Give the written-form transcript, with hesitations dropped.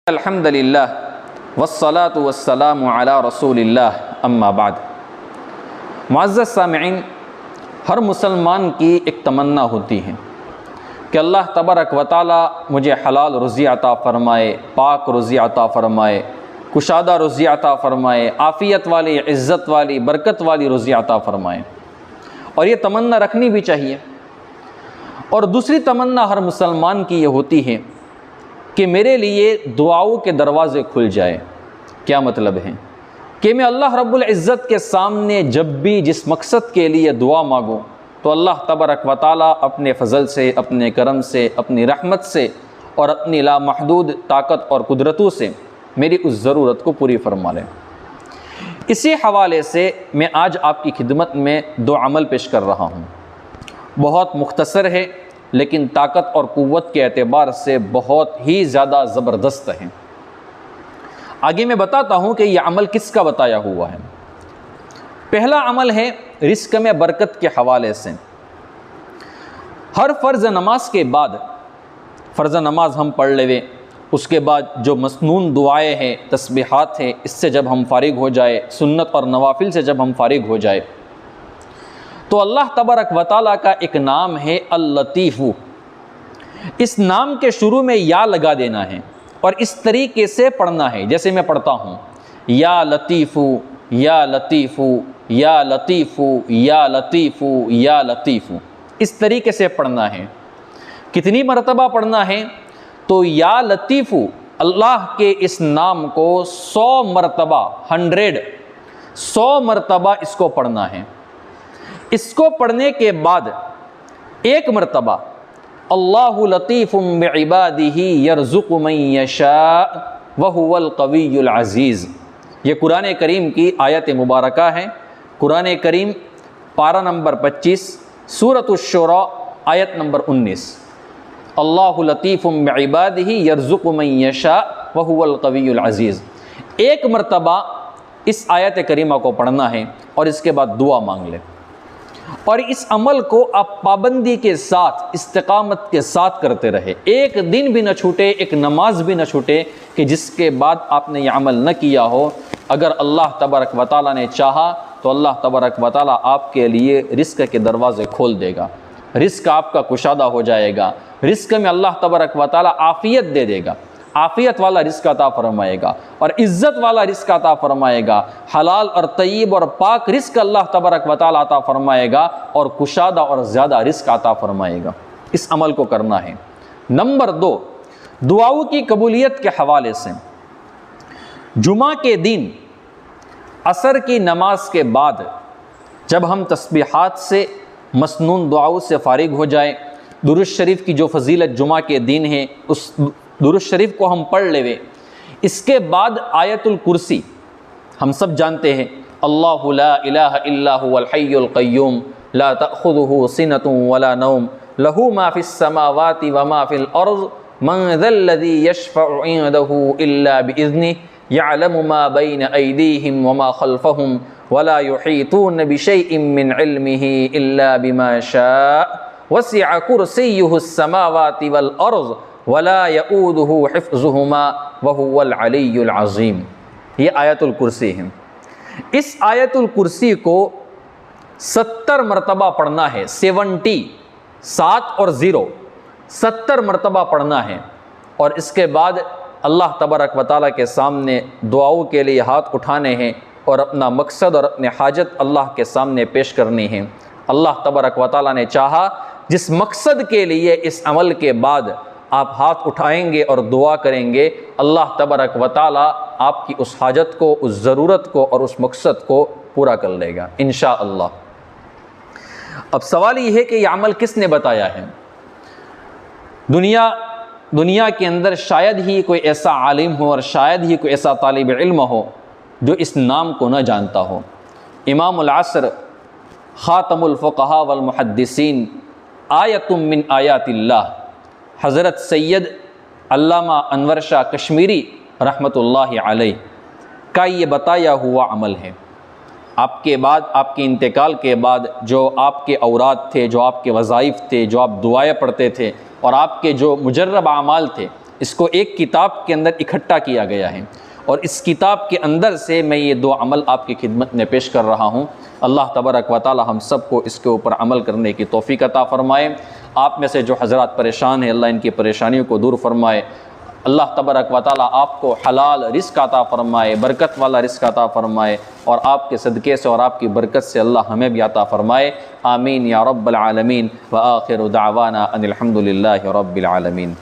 अल्हम्दुलिल्लाह वस्सलातु वस्सलामु अला रसूलिल्लाह अम्मा बाद। मुअज़्ज़ज़ सामिईन, हर मुसलमान की एक तमन्ना होती है कि अल्लाह तबारक व तआला मुझे हलाल रुज़ी अता फ़रमाए, पाक रुज़ी अता फ़रमाए, कुशादा रुज़ी अता फ़रमाए, आफ़ियत वाली, इज़्ज़त वाली, बरकत वाली रुज़ी अता फ़रमाए। और ये तमन्ना रखनी भी चाहिए। और दूसरी तमन्ना हर मुसलमान की ये होती है कि मेरे लिए दुआओं के दरवाज़े खुल जाए। क्या मतलब है कि मैं अल्लाह रब्बुल इज़्ज़त के सामने जब भी जिस मकसद के लिए दुआ मांगूँ तो अल्लाह तबारक व तआला अपने फ़ज़ल से, अपने करम से, अपनी रहमत से और अपनी लामहदूद ताकत और कुदरतों से मेरी उस ज़रूरत को पूरी फरमा लें। इसी हवाले से मैं आज आपकी खिदमत में दो अमल पेश कर रहा हूँ। बहुत मुख्तसर है लेकिन ताकत और क़ुव्वत के एतबार से बहुत ही ज़्यादा ज़बरदस्त है। आगे मैं बताता हूँ कि यह अमल किसका बताया हुआ है। पहला अमल है रिस्क में बरकत के हवाले से। हर फ़र्ज़ नमाज के बाद, फ़र्ज़ नमाज हम पढ़ लेवे, उसके बाद जो मसनून दुआएँ हैं, तस्बीहात हैं, इससे जब हम फ़ारिग हो जाए, सुन्नत और नवाफिल से जब हम फ़ारिग हो जाए तो अल्लाह तबारक व तआला का एक नाम है अल-लतीफ़ु। इस नाम के शुरू में या लगा देना है और इस तरीके से पढ़ना है जैसे मैं पढ़ता हूँ, या लतीफ़ु या लतीफ़ु या लतीफ़ु या लतीफ़ु या लतीफ़ु। इस तरीके से पढ़ना है। कितनी मरतबा पढ़ना है? तो या लतीफ़ु, अल्लाह के इस नाम को 100 मरतबा, 100 मरतबा इसको पढ़ना है। इसको पढ़ने के बाद एक मरतबा अल्लाहु लतीफ़ुम बिइबादिही यरज़ुक़ु मन यशा व हुवल क़वियुल अज़ीज़। ये कुरान करीम की आयत मुबारका है। कुरान करीम पारा नंबर 25, सूरतुश शुरा, आयत नंबर 19। अल्लाहु लतीफ़ुम बिइबादिही यरज़ुक़ु मन यशा व हुवल क़वियुल अज़ीज़। एक मरतबा इस आयत करीमा को पढ़ना है और इसके बाद दुआ मांग ले। और इस अमल को आप पाबंदी के साथ, इस्तिकामत के साथ करते रहे। एक दिन भी न छूटे, एक नमाज भी न छूटे कि जिसके बाद आपने यह अमल न किया हो। अगर अल्लाह तबारक व तआला ने चाहा तो अल्लाह तबारक व तआला आपके लिए रिस्क के दरवाज़े खोल देगा। रिस्क आपका कुशादा हो जाएगा। रिस्क में अल्लाह तबारक व तआला आफ़ियत दे देगा। आफ़ियत वाला रिस्क अता फरमाएगा और इज़्ज़त वाला रिस्क अता फरमाएगा। हलाल और तय्यब और पाक रिस्क अल्लाह तबारक व तआला अता फरमाएगा और कुशादा और ज़्यादा रिस्क अता फरमाएगा। इस अमल को करना है। नंबर 2, दुआओं की कबूलियत के हवाले से जुमा के दिन असर की नमाज के बाद जब हम तस्बीहात से, मसनून दुआओं से फ़ारिग हो जाए, दुरूद शरीफ की जो फजीलत जुमा के दिन है उस दुरूद शरीफ को हम पढ़ लेवे। इसके बाद आयतुल कुर्सी, हम सब जानते हैं, अल्लाहु ला इलाहा इल्ला हुवल हय्युल क़य्यूम ला तअख़ुज़ुहु सिनतुन वला नौम लहू मा फ़िस समावाति व मा फ़िल अर्ज़ मन ज़ल्लज़ी यशफ़अु इंदहु इल्ला बिइज़्निहि यअलमु मा बैन अयदीहिम व मा ख़ल्फ़हुम वला युहीतून बिशैइन मिन इल्मिही इल्ला बिमा शाअ वसिअ कुर्सियुहुस समावाति वल अर्ज़ वला यऊदुहु हिफ़्ज़ुहुमा व हुवल अलिय्युल अज़ीम। ये आयतुल कुर्सी है। इस आयतुल कुर्सी को 70 मरतबा पढ़ना है। 70, 7 और 0, 70 मरतबा पढ़ना है। और इसके बाद अल्लाह तबारक व तआला के सामने दुआओं के लिए हाथ उठाने हैं और अपना मकसद और अपने हाजत अल्लाह के सामने पेश करनी है। अल्लाह तबारक व तआला ने चाहा, जिस मकसद के लिए इस अमल के बाद आप हाथ उठाएंगे और दुआ करेंगे, अल्लाह तबारक व तआला आपकी उस हाजत को, उस ज़रूरत को और उस मकसद को पूरा कर लेगा इंशाअल्लाह। अब सवाल ये है कि यह अमल किसने बताया है? दुनिया के अंदर शायद ही कोई ऐसा आलिम हो और शायद ही कोई ऐसा तालिब इल्म हो जो इस नाम को न जानता हो। इमामुल असर, ख़ातमुल फ़ुक़हा वल मुहद्दिसीन, आयतुम मिन आयातिल्लाह, हज़रत सैयद अल्लामा अनवर शाह कश्मीरी रहमतुल्लाहि अलैह का ये बताया हुआ अमल है। आपके बाद, आपके इंतकाल के बाद जो आपके औराद थे, जो आपके वज़ाइफ थे, जो आप दुआएं पढ़ते थे और आपके जो मुजर्रब आमाल थे, इसको एक किताब के अंदर इकट्ठा किया गया है और इस किताब के अंदर से मैं ये 2 अमल आपकी खिदमत में पेश कर रहा हूँ। अल्लाह तबारक व तआला हम सबको इसके ऊपर अमल करने की तौफीक अता फ़रमाए। आप में से जो हज़रात परेशान हैं, अल्लाह इनकी परेशानियों को दूर फरमाए। अल्लाह तबारक व तआला आपको हलाल रिज़्क़ अता फ़रमाए, बरकत वाला रिज़्क़ अता फ़रमाए और आपके सदक़े से और आपकी बरकत से अल्लाह हमें भी अता फ़रमाए। आमीन या रब्बल आलमीन व आखिरु दावाना अनिल हम्दुलिल्लाहि रब्बिल आलमीन।